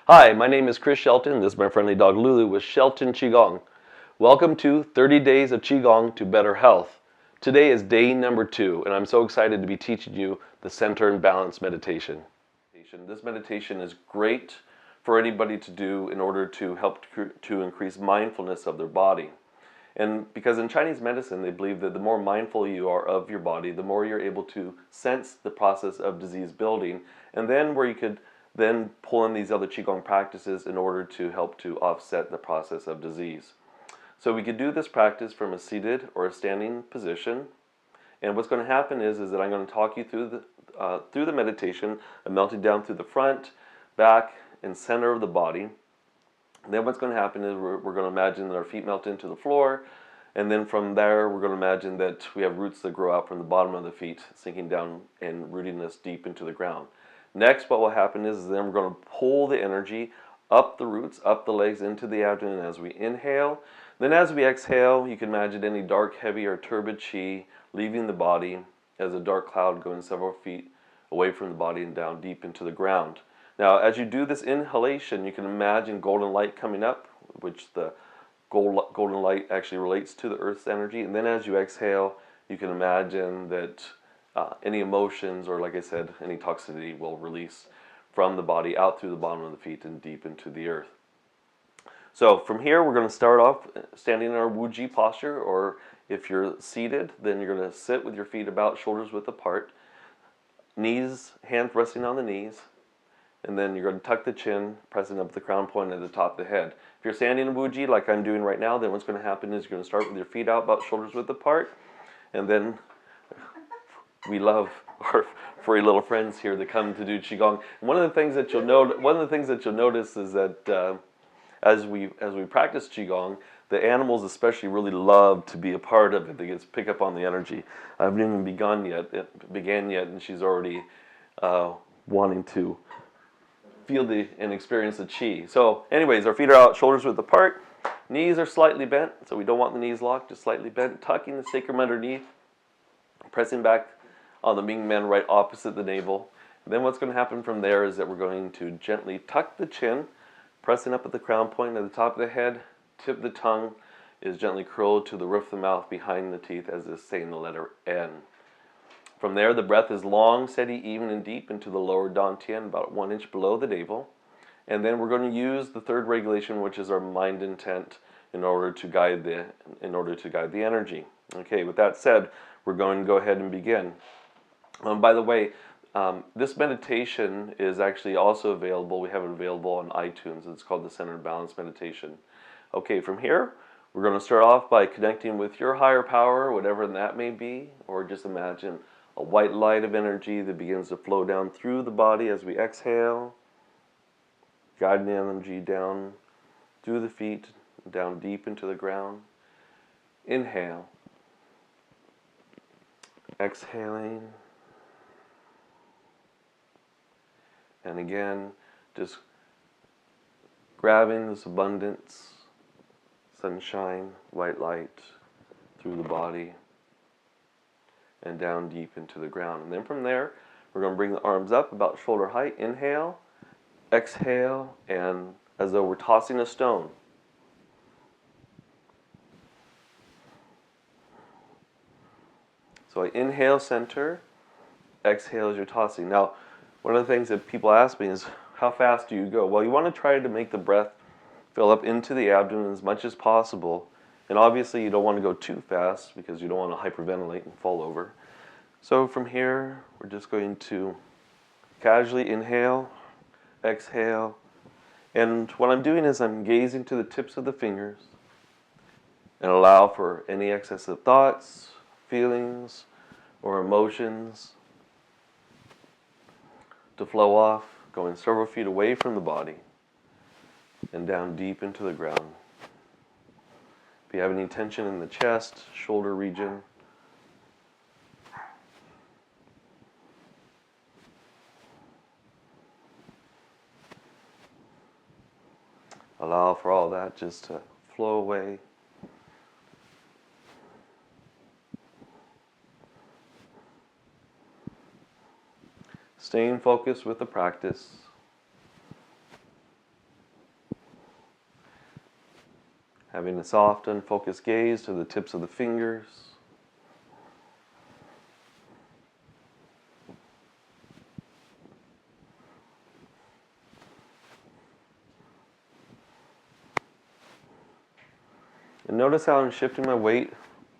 Hi, my name is Chris Shelton. This is my friendly dog Lulu with Shelton Qigong. Welcome to 30 Days of Qigong to Better Health. Today is day number 2, and I'm so excited to be teaching you the Center and Balance meditation. This meditation is great for anybody to do in order to help to increase mindfulness of their body. And because in Chinese medicine, they believe that the more mindful you are of your body, the more you're able to sense the process of disease building, and then where you could then pull in these other Qigong practices in order to help to offset the process of disease. So we could do this practice from a seated or a standing position. And what's going to happen is that I'm going to talk you through the meditation, melting down through the front, back, and center of the body. And then what's going to happen is we're going to imagine that our feet melt into the floor, and then from there we're going to imagine that we have roots that grow out from the bottom of the feet, sinking down and rooting us deep into the ground. Next, what will happen is then we're going to pull the energy up the roots, up the legs, into the abdomen as we inhale. Then as we exhale, you can imagine any dark, heavy, or turbid chi leaving the body as a dark cloud going several feet away from the body and down deep into the ground. Now, as you do this inhalation, you can imagine golden light coming up, which the golden light actually relates to the Earth's energy. And then as you exhale, you can imagine that any emotions or, like I said, any toxicity will release from the body out through the bottom of the feet and deep into the earth. So from here, we're going to start off standing in our Wuji posture, or if you're seated, then you're going to sit with your feet about shoulders width apart, hands resting on the knees, and then you're going to tuck the chin, pressing up the crown point at the top of the head. If you're standing in Wuji like I'm doing right now, then what's going to happen is you're going to start with your feet out about shoulders width apart, and then we love our furry little friends here that come to do Qigong. And one of the things that you'll notice is that as we practice Qigong, the animals especially really love to be a part of it. They get to pick up on the energy. I haven't even began yet, and she's already wanting to feel and experience the Qi. So anyways, our feet are out, shoulders width apart, knees are slightly bent, so we don't want the knees locked, just slightly bent, tucking the sacrum underneath, pressing back on the Ming Men right opposite the navel. And then what's going to happen from there is that we're going to gently tuck the chin, pressing up at the crown point at the top of the head. Tip of the tongue is gently curled to the roof of the mouth behind the teeth, as is saying the letter N. From there, the breath is long, steady, even, and deep into the lower dantian, about 1 inch below the navel. And then we're going to use the third regulation, which is our mind intent, in order to guide the energy. Okay, with that said, we're going to go ahead and begin. By the way, this meditation is actually also available. We have it available on iTunes. It's called the Center and Balance Meditation. Okay, from here, we're going to start off by connecting with your higher power, whatever that may be, or just imagine a white light of energy that begins to flow down through the body as we exhale, guiding the energy down through the feet, down deep into the ground. Inhale, exhaling, and again, just grabbing this abundance, sunshine, white light through the body and down deep into the ground. And then from there, we're going to bring the arms up about shoulder height. Inhale, exhale, and as though we're tossing a stone. So I inhale, center, exhale as you're tossing. Now, one of the things that people ask me is, how fast do you go? Well, you want to try to make the breath fill up into the abdomen as much as possible. And obviously you don't want to go too fast because you don't want to hyperventilate and fall over. So from here, we're just going to casually inhale, exhale. And what I'm doing is I'm gazing to the tips of the fingers and allow for any excessive thoughts, feelings, or emotions to flow off, going several feet away from the body and down deep into the ground. If you have any tension in the chest, shoulder region, allow for all that just to flow away. Staying focused with the practice. Having a soft and focused gaze to the tips of the fingers. And notice how I'm shifting my weight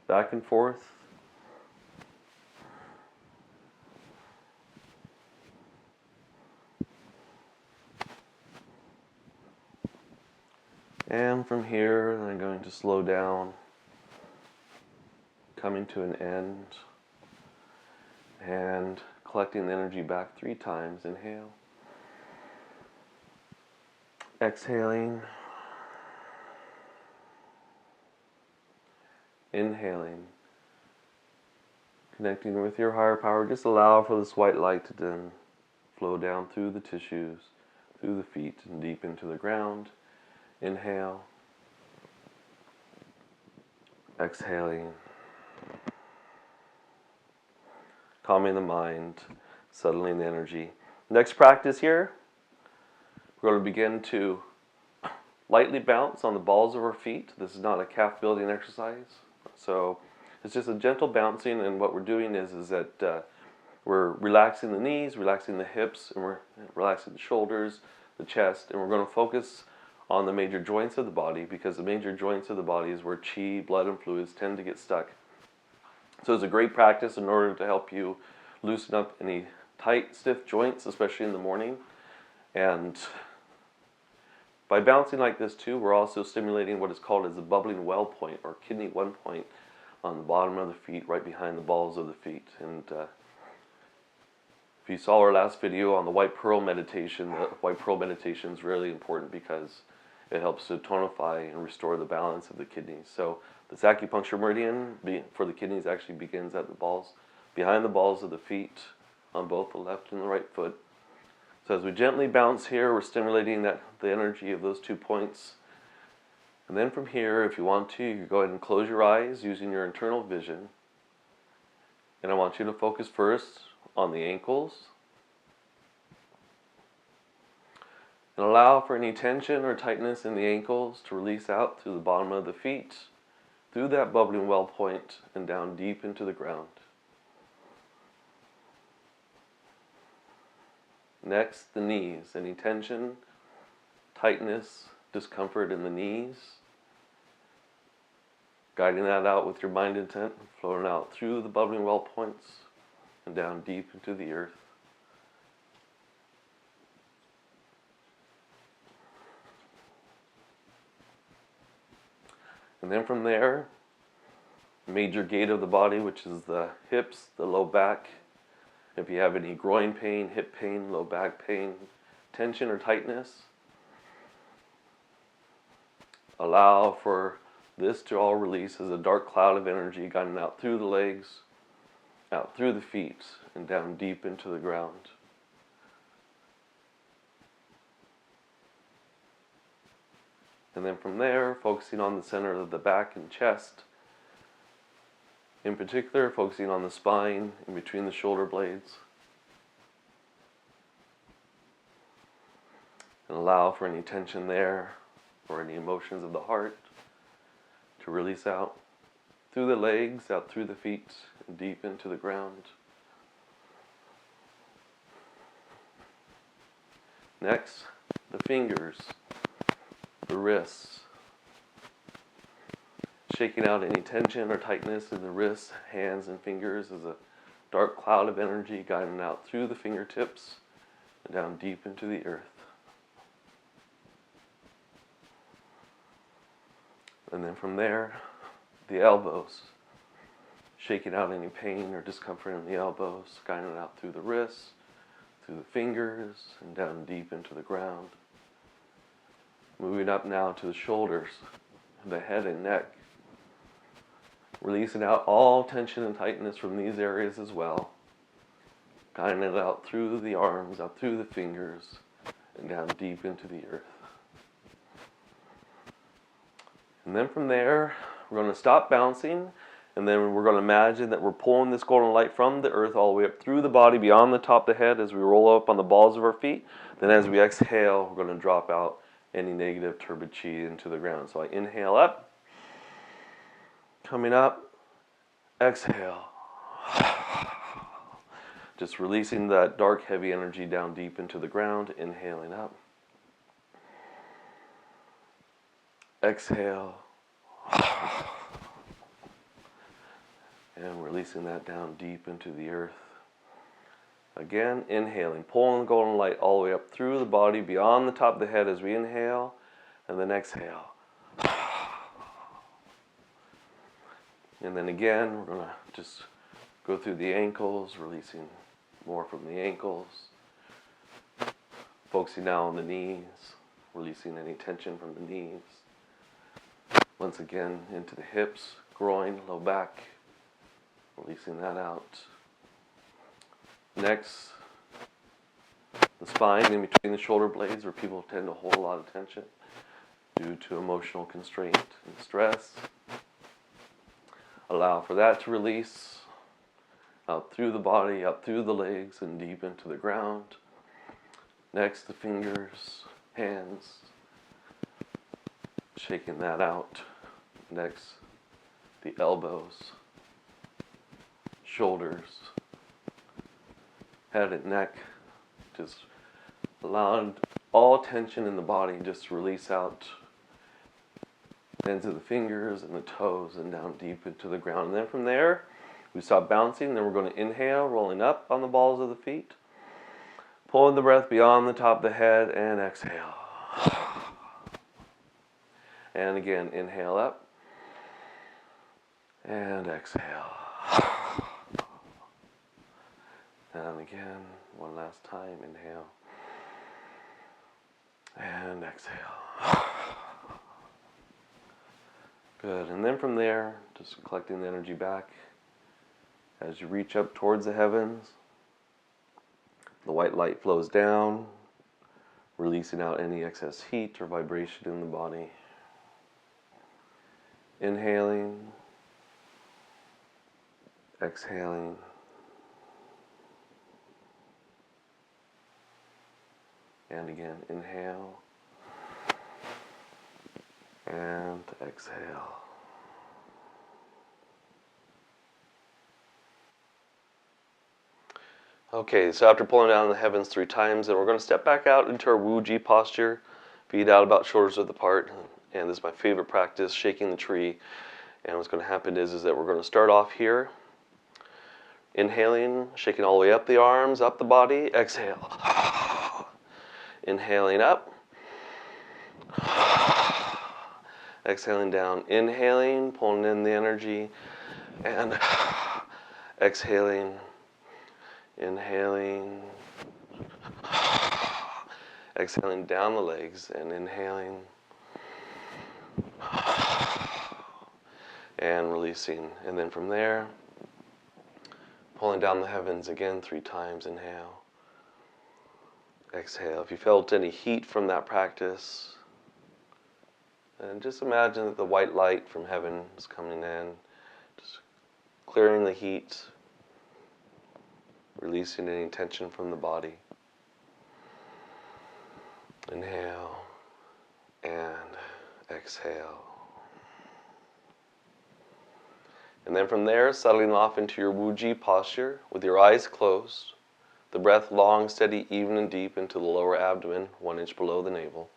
back and forth. And from here, I'm going to slow down, coming to an end, and collecting the energy back 3 times. Inhale. Exhaling. Inhaling. Connecting with your higher power. Just allow for this white light to then flow down through the tissues, through the feet, and deep into the ground. Inhale. Exhaling. Calming the mind, settling the energy. Next practice here, we're going to begin to lightly bounce on the balls of our feet. This is not a calf building exercise. So it's just a gentle bouncing, and what we're doing is that we're relaxing the knees, relaxing the hips, and we're relaxing the shoulders, the chest, and we're going to focus on the major joints of the body, because the major joints of the body is where chi, blood, and fluids tend to get stuck. So it's a great practice in order to help you loosen up any tight, stiff joints, especially in the morning. And by bouncing like this too, we're also stimulating what is called as the bubbling well point, or kidney 1 point, on the bottom of the feet, right behind the balls of the feet. And if you saw our last video on the white pearl meditation, the white pearl meditation is really important because it helps to tonify and restore the balance of the kidneys. So this acupuncture meridian for the kidneys actually begins at the balls, behind the balls of the feet, on both the left and the right foot. So as we gently bounce here, we're stimulating the energy of those 2 points. And then from here, if you want to, you can go ahead and close your eyes using your internal vision. And I want you to focus first on the ankles. And allow for any tension or tightness in the ankles to release out through the bottom of the feet, through that bubbling well point, and down deep into the ground. Next, the knees. Any tension, tightness, discomfort in the knees. Guiding that out with your mind intent, flowing out through the bubbling well points and down deep into the earth. And then from there, major gate of the body, which is the hips, the low back. If you have any groin pain, hip pain, low back pain, tension or tightness, allow for this to all release as a dark cloud of energy guiding out through the legs, out through the feet, and down deep into the ground. And then from there, focusing on the center of the back and chest. In particular, focusing on the spine in between the shoulder blades. And allow for any tension there or any emotions of the heart to release out through the legs, out through the feet, and deep into the ground. Next, the fingers, the wrists. Shaking out any tension or tightness in the wrists, hands, and fingers as a dark cloud of energy guiding out through the fingertips and down deep into the earth. And then from there, the elbows. Shaking out any pain or discomfort in the elbows, guiding it out through the wrists, through the fingers, and down deep into the ground. Moving up now to the shoulders, the head and neck. Releasing out all tension and tightness from these areas as well. Guiding it out through the arms, out through the fingers, and down deep into the earth. And then from there, we're going to stop bouncing, and then we're going to imagine that we're pulling this golden light from the earth all the way up through the body, beyond the top of the head as we roll up on the balls of our feet. Then as we exhale, we're going to drop out any negative turbid chi into the ground. So I inhale up, Coming up, exhale. Just releasing that dark, heavy energy down deep into the ground, inhaling up. Exhale. And releasing that down deep into the earth. Again, inhaling, pulling the golden light all the way up through the body, beyond the top of the head as we inhale, and then exhale. And then again, we're going to just go through the ankles, releasing more from the ankles. Focusing now on the knees, releasing any tension from the knees. Once again, into the hips, groin, low back, releasing that out. Next, the spine in between the shoulder blades, where people tend to hold a lot of tension due to emotional constraint and stress. Allow for that to release out through the body, up through the legs, and deep into the ground. Next, the fingers, hands, shaking that out. Next, the elbows, shoulders, head and neck, just allowing all tension in the body just to release out. Ends of the fingers and the toes and down deep into the ground. And then from there, we stop bouncing. Then we're going to inhale, rolling up on the balls of the feet. Pulling the breath beyond the top of the head and exhale. And again, inhale up and exhale. And again, one last time, inhale and exhale. Good, and then from there, just collecting the energy back. As you reach up towards the heavens, the white light flows down, releasing out any excess heat or vibration in the body. Inhaling, exhaling. And again, inhale and exhale. Okay, so after pulling down the heavens 3 times, then we're going to step back out into our Wu-Ji posture, feet out about shoulders width apart. And this is my favorite practice, shaking the tree. And what's going to happen is that we're going to start off here, inhaling, shaking all the way up the arms, up the body, exhale. Inhaling up. Exhaling down, inhaling, pulling in the energy, and exhaling, inhaling, exhaling down the legs, and inhaling, and releasing. And then from there, pulling down the heavens again 3 times, inhale, exhale. If you felt any heat from that practice, and just imagine that the white light from heaven is coming in, just clearing the heat, releasing any tension from the body. Inhale and exhale. And then from there, settling off into your Wu-Ji posture with your eyes closed, the breath long, steady, even and deep into the lower abdomen, 1 inch below the navel.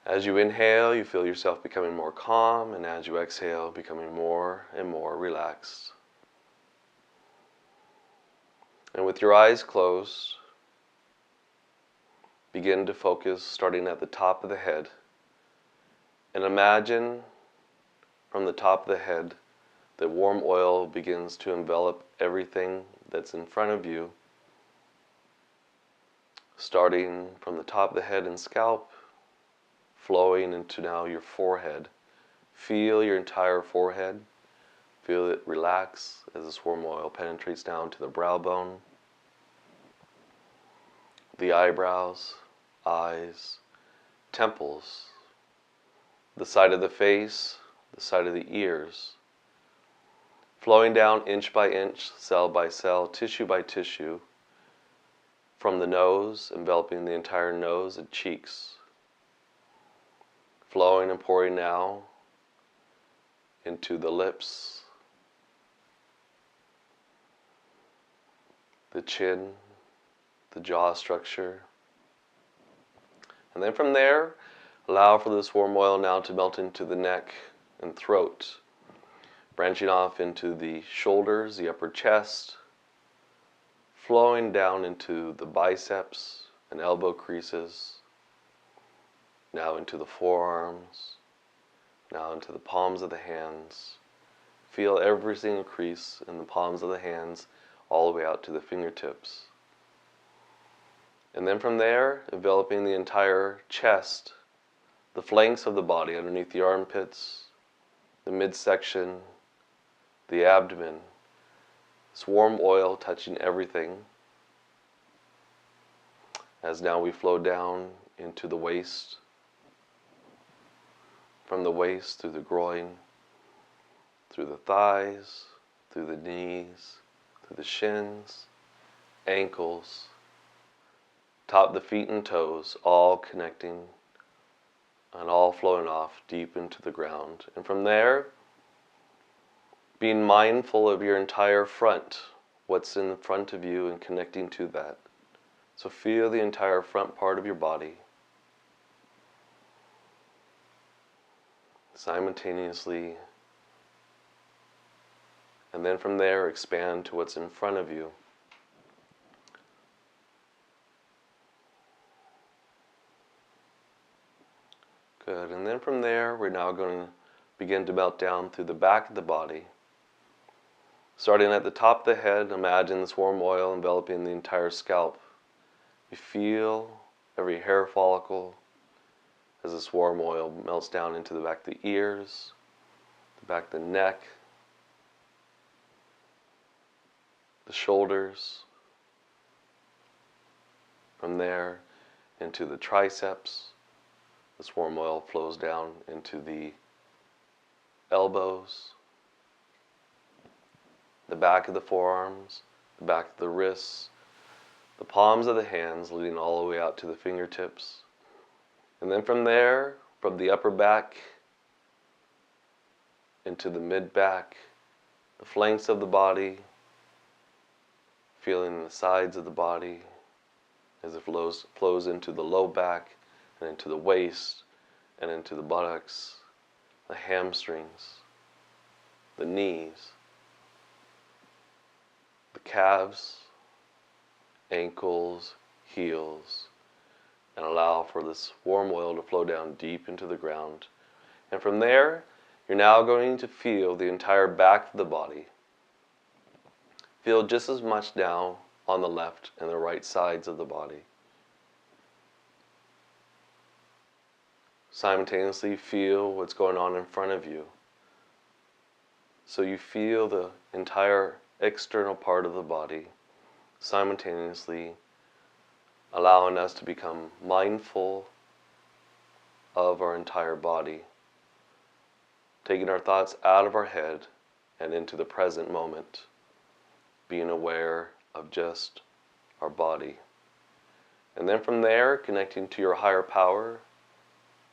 As you inhale, you feel yourself becoming more calm, and as you exhale, becoming more and more relaxed. And with your eyes closed, begin to focus starting at the top of the head. And imagine from the top of the head that warm oil begins to envelop everything that's in front of you, starting from the top of the head and scalp, flowing into now your forehead. Feel your entire forehead. Feel it relax as this warm oil penetrates down to the brow bone, the eyebrows, eyes, temples, the side of the face, the side of the ears, flowing down inch by inch, cell by cell, tissue by tissue, from the nose, enveloping the entire nose and cheeks, flowing and pouring now into the lips, the chin, the jaw structure. And then from there, allow for this warm oil now to melt into the neck and throat, branching off into the shoulders, the upper chest, flowing down into the biceps and elbow creases, now into the forearms, now into the palms of the hands. Feel every single crease in the palms of the hands all the way out to the fingertips. And then from there, enveloping the entire chest, the flanks of the body underneath the armpits, the midsection, the abdomen. This warm oil touching everything. As now we flow down into the waist, from the waist through the groin, through the thighs, through the knees, through the shins, ankles, top of the feet and toes, all connecting and all flowing off deep into the ground. And from there, being mindful of your entire front, what's in front of you, and connecting to that. So feel the entire front part of your body. Simultaneously, and then from there expand to what's in front of you. Good, and then from there we're now going to begin to melt down through the back of the body. Starting at the top of the head, imagine this warm oil enveloping the entire scalp. You feel every hair follicle as this warm oil melts down into the back of the ears, the back of the neck, the shoulders. From there into the triceps. This warm oil flows down into the elbows, the back of the forearms, the back of the wrists, the palms of the hands, leading all the way out to the fingertips. And then from there, from the upper back into the mid back, the flanks of the body, feeling the sides of the body as it flows into the low back and into the waist and into the buttocks, the hamstrings, the knees, the calves, ankles, heels, and allow for this warm oil to flow down deep into the ground. And from there, you're now going to feel the entire back of the body. Feel just as much now on the left and the right sides of the body. Simultaneously feel what's going on in front of you. So you feel the entire external part of the body, simultaneously allowing us to become mindful of our entire body, taking our thoughts out of our head and into the present moment, being aware of just our body. And then from there, connecting to your higher power,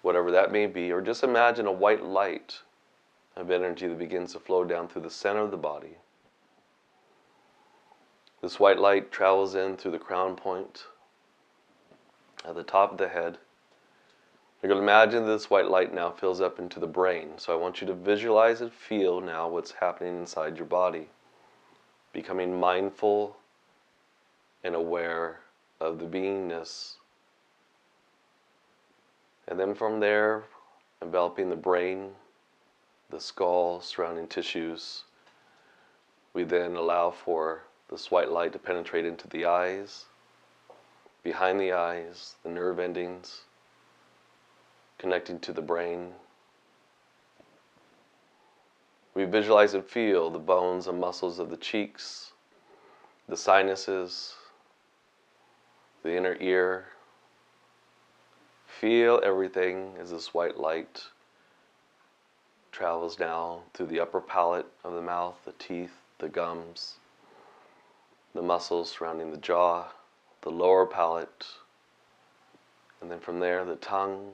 whatever that may be, or just imagine a white light of energy that begins to flow down through the center of the body. This white light travels in through the crown point at the top of the head. You're going to imagine this white light now fills up into the brain. So I want you to visualize and feel now what's happening inside your body. Becoming mindful and aware of the beingness. And then from there, enveloping the brain, the skull, surrounding tissues, we then allow for this white light to penetrate into the eyes, behind the eyes, the nerve endings, connecting to the brain. We visualize and feel the bones and muscles of the cheeks, the sinuses, the inner ear. Feel everything as this white light travels now through the upper palate of the mouth, the teeth, the gums, the muscles surrounding the jaw, the lower palate, and then from there the tongue,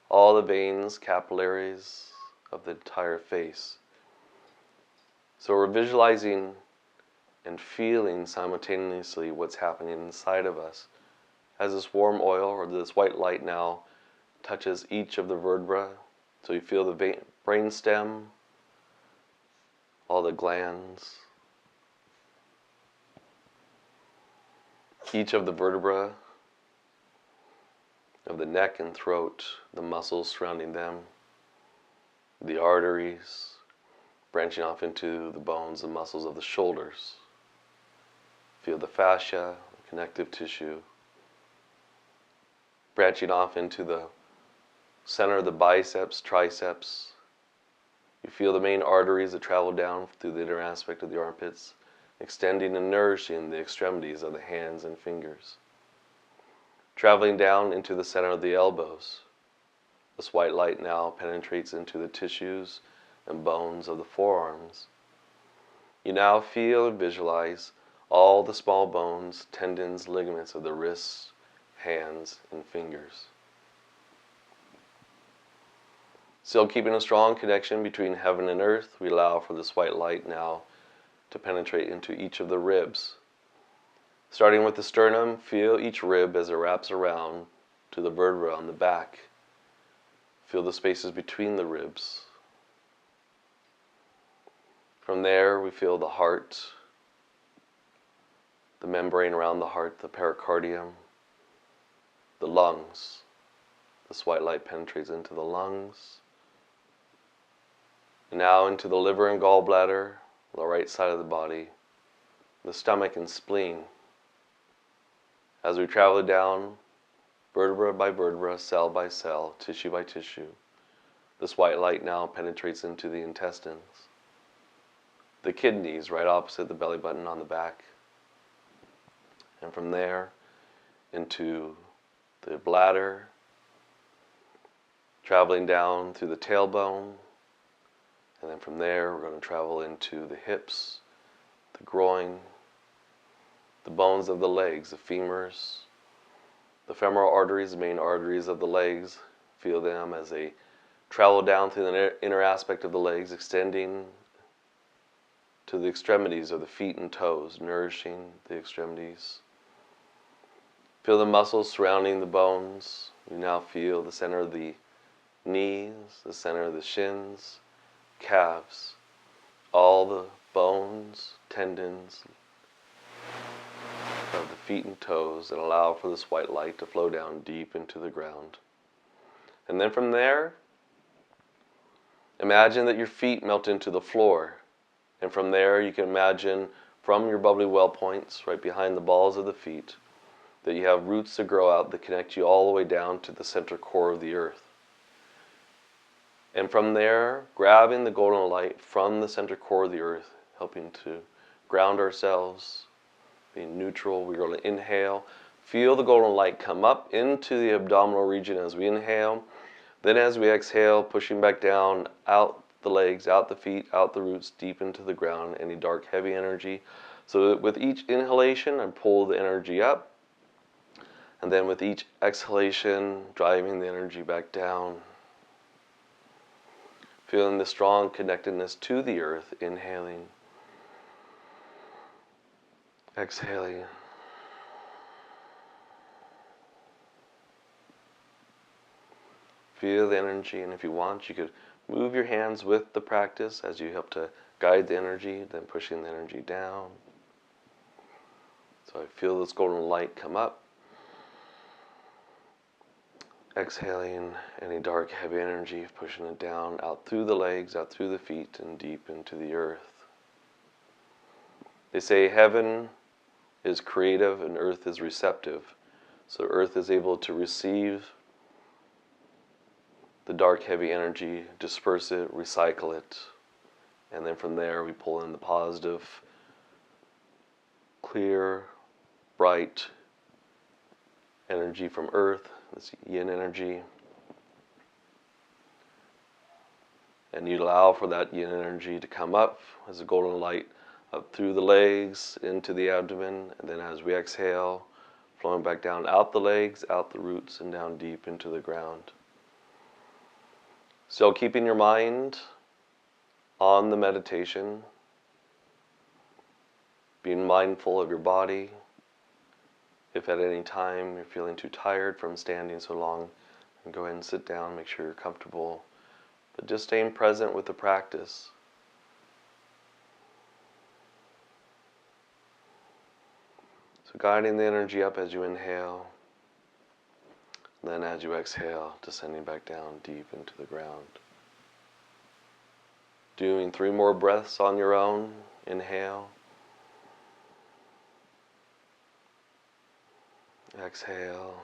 all the veins, capillaries, of the entire face. So we're visualizing and feeling simultaneously what's happening inside of us as this warm oil or this white light now touches each of the vertebrae. So you feel the brain stem, all the glands, each of the vertebrae of the neck and throat, the muscles surrounding them, the arteries branching off into the bones and muscles of the shoulders. Feel the fascia, connective tissue, branching off into the center of the biceps, triceps. You feel the main arteries that travel down through the inner aspect of the armpits, extending and nourishing the extremities of the hands and fingers. Traveling down into the center of the elbows. This white light now penetrates into the tissues and bones of the forearms. You now feel and visualize all the small bones, tendons, ligaments of the wrists, hands, and fingers. Still keeping a strong connection between heaven and earth, we allow for this white light now to penetrate into each of the ribs. Starting with the sternum, feel each rib as it wraps around to the vertebra on the back. Feel the spaces between the ribs. From there, we feel the heart, the membrane around the heart, the pericardium, the lungs. This white light penetrates into the lungs. And now into the liver and gallbladder, the right side of the body, the stomach and spleen. As we travel down, vertebra by vertebra, cell by cell, tissue by tissue, this white light now penetrates into the intestines, the kidneys right opposite the belly button on the back, and from there into the bladder, traveling down through the tailbone, and then from there we're going to travel into the hips, the groin, the bones of the legs, the femurs, the femoral arteries, the main arteries of the legs. Feel them as they travel down through the inner aspect of the legs, extending to the extremities of the feet and toes, nourishing the extremities. Feel the muscles surrounding the bones. You now feel the center of the knees, the center of the shins, calves, all the bones, tendons of the feet and toes that allow for this white light to flow down deep into the ground. And then from there, imagine that your feet melt into the floor. And from there, you can imagine from your bubbly well points, right behind the balls of the feet, that you have roots that grow out that connect you all the way down to the center core of the earth. And from there, grabbing the golden light from the center core of the earth, helping to ground ourselves, being neutral. We're going to inhale. Feel the golden light come up into the abdominal region as we inhale. Then as we exhale, pushing back down, out the legs, out the feet, out the roots, deep into the ground, any dark, heavy energy. So that with each inhalation, I pull the energy up. And then with each exhalation, driving the energy back down. Feeling the strong connectedness to the earth, inhaling, exhaling. Feel the energy, and if you want, you could move your hands with the practice as you help to guide the energy, then pushing the energy down. So I feel this golden light come up. Exhaling any dark, heavy energy, pushing it down, out through the legs, out through the feet, and deep into the earth. They say heaven is creative and earth is receptive. So earth is able to receive the dark, heavy energy, disperse it, recycle it, and then from there we pull in the positive, clear, bright energy from earth, this yin energy, and you allow for that yin energy to come up as a golden light up through the legs, into the abdomen, and then as we exhale, flowing back down, out the legs, out the roots, and down deep into the ground. So keeping your mind on the meditation, being mindful of your body. If at any time you're feeling too tired from standing so long, then go ahead and sit down, make sure you're comfortable. But just staying present with the practice. So guiding the energy up as you inhale, then as you exhale, descending back down deep into the ground. Doing 3 more breaths on your own. Inhale. Exhale.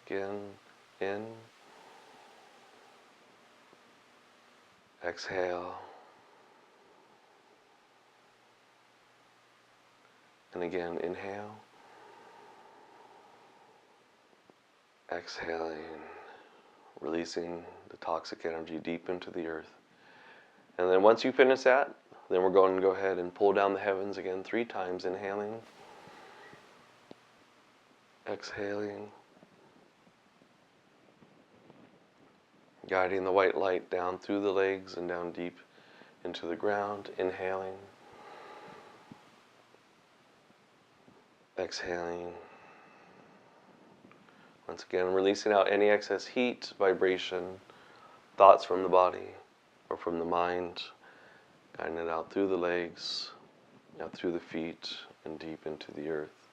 Again, in. Exhale. And again, inhale. Exhaling, releasing the toxic energy deep into the earth. And then once you finish that, then we're going to go ahead and pull down the heavens again 3 times, inhaling, exhaling, guiding the white light down through the legs and down deep into the ground, inhaling, exhaling. Once again, releasing out any excess heat, vibration, thoughts from the body or from the mind, guiding it out through the legs, out through the feet, and deep into the earth.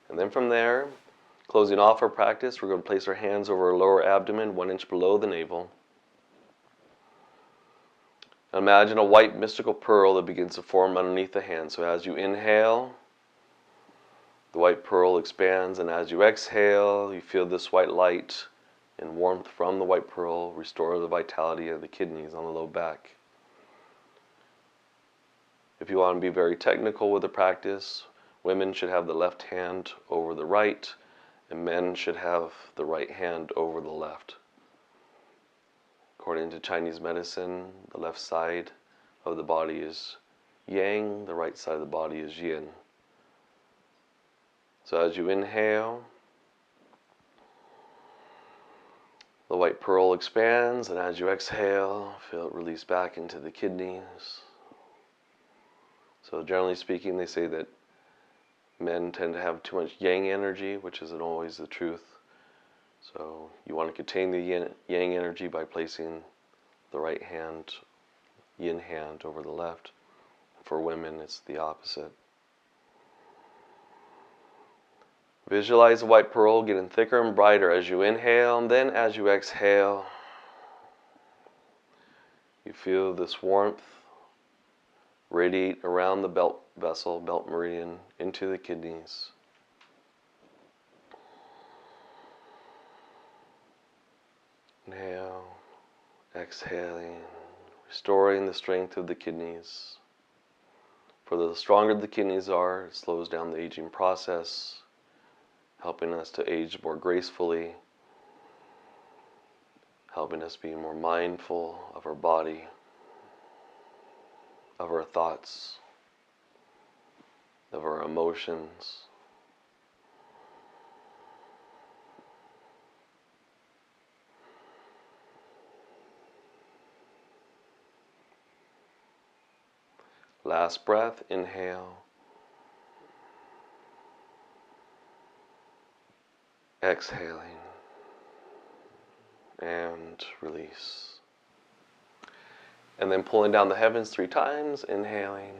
And then from there, closing off our practice, we're going to place our hands over our lower abdomen, 1 inch below the navel. Imagine a white mystical pearl that begins to form underneath the hand. So as you inhale, the white pearl expands, and as you exhale, you feel this white light and warmth from the white pearl restore the vitality of the kidneys on the low back. If you want to be very technical with the practice, women should have the left hand over the right, and men should have the right hand over the left. According to Chinese medicine, the left side of the body is yang, the right side of the body is yin. So as you inhale, the white pearl expands, and as you exhale, feel it release back into the kidneys. So generally speaking, they say that men tend to have too much yang energy, which isn't always the truth. So you want to contain the yang energy by placing the right hand, yin hand, over the left. For women, it's the opposite. Visualize the white pearl getting thicker and brighter as you inhale, and then as you exhale, you feel this warmth radiate around the belt vessel, belt meridian, into the kidneys. Inhale, exhaling, restoring the strength of the kidneys. For the stronger the kidneys are, it slows down the aging process, helping us to age more gracefully, helping us be more mindful of our body, of our thoughts, of our emotions. Last breath, inhale. Exhaling. And release. And then pulling down the heavens 3 times, inhaling.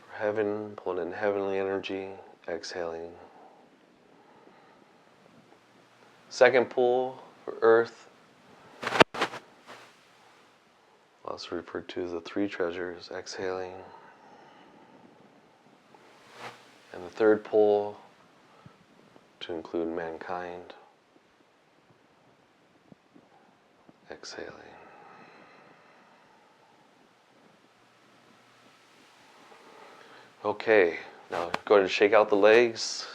For heaven, pulling in heavenly energy, exhaling. Second pull for earth, also referred to as the 3 treasures, exhaling. And the third pull to include mankind, exhaling. Okay, now go ahead and shake out the legs,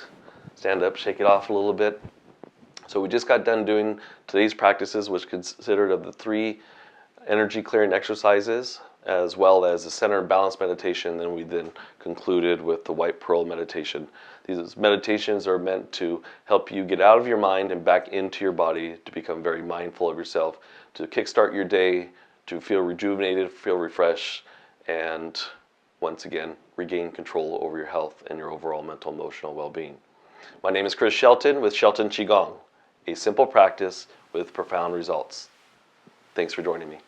stand up, shake it off a little bit. So we just got done doing today's practices, which considered of the 3 energy clearing exercises. as well as the center and balance meditation. Then we concluded with the white pearl meditation. These meditations are meant to help you get out of your mind and back into your body, to become very mindful of yourself, to kickstart your day, to feel rejuvenated, feel refreshed, and once again, regain control over your health and your overall mental emotional well-being. My name is Chris Shelton with Shelton Qigong, a simple practice with profound results. Thanks for joining me.